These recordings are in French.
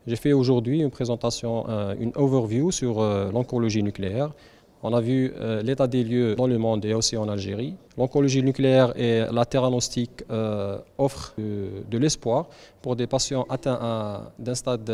J'ai fait aujourd'hui une présentation, une overview sur l'oncologie nucléaire. On a vu l'état des lieux dans le monde et aussi en Algérie. L'oncologie nucléaire et la theranostique offrent de l'espoir pour des patients atteints d'un stade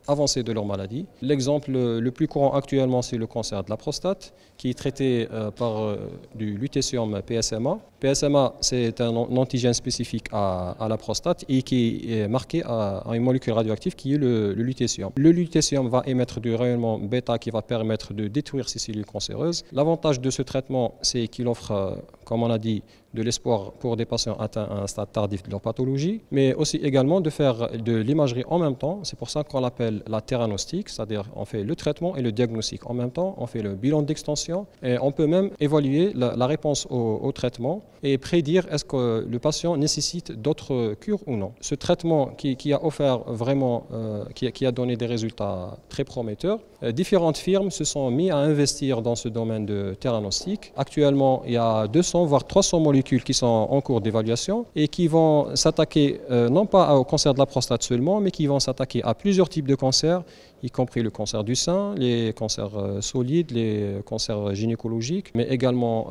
avancé de leur maladie. L'exemple le plus courant actuellement, c'est le cancer de la prostate, qui est traité par du lutetium PSMA. PSMA, c'est un antigène spécifique à la prostate et qui est marqué à une molécule radioactive qui est le lutetium. Le lutetium va émettre du rayonnement bêta qui va permettre de détruire ces cellules cancéreuses. L'avantage de ce traitement, c'est qu'il offre, comme on a dit, de l'espoir pour des patients atteints à un stade tardif de leur pathologie, mais aussi également de faire de l'imagerie en même temps. C'est pour ça qu'on l'appelle la theranostique, c'est-à-dire on fait le traitement et le diagnostic en même temps, on fait le bilan d'extension et on peut même évaluer la réponse au traitement et prédire est-ce que le patient nécessite d'autres cures ou non. Ce traitement qui a offert vraiment, qui a donné des résultats très prometteurs, différentes firmes se sont mises à investir dans ce domaine de theranostique. Actuellement, il y a 200 voire 300 molécules qui sont en cours d'évaluation et qui vont s'attaquer non pas au cancer de la prostate seulement, mais qui vont s'attaquer à plusieurs types de cancers, y compris le cancer du sein, les cancers solides, les cancers gynécologiques, mais également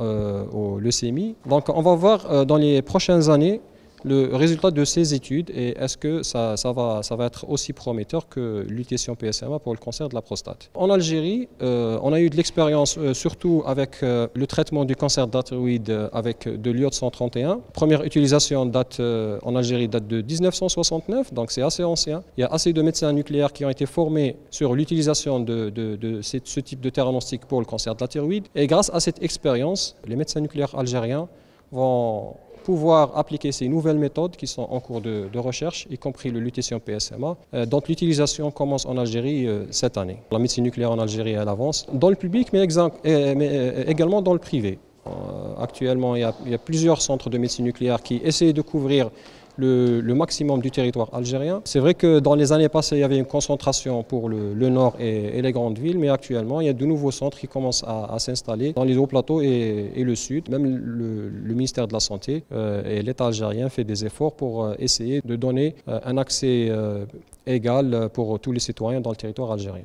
aux leucémies. Donc on va voir dans les prochaines années le résultat de ces études et est-ce que ça va être aussi prometteur que lutetium PSMA pour le cancer de la prostate. En Algérie, on a eu de l'expérience surtout avec le traitement du cancer de la thyroïde avec de l'iode 131. Première utilisation en Algérie date de 1969, donc c'est assez ancien. Il y a assez de médecins nucléaires qui ont été formés sur l'utilisation de ce type de theranostique pour le cancer de la thyroïde. Et grâce à cette expérience, les médecins nucléaires algériens vont pouvoir appliquer ces nouvelles méthodes qui sont en cours de recherche, y compris le lutetium PSMA, dont l'utilisation commence en Algérie cette année. La médecine nucléaire en Algérie, elle avance dans le public, mais également dans le privé. Actuellement, il y a plusieurs centres de médecine nucléaire qui essaient de couvrir le maximum du territoire algérien. C'est vrai que dans les années passées, il y avait une concentration pour le nord et les grandes villes, mais actuellement, il y a de nouveaux centres qui commencent à s'installer dans les hauts plateaux et le sud. Même le ministère de la Santé et l'État algérien fait des efforts pour essayer de donner un accès égal pour tous les citoyens dans le territoire algérien.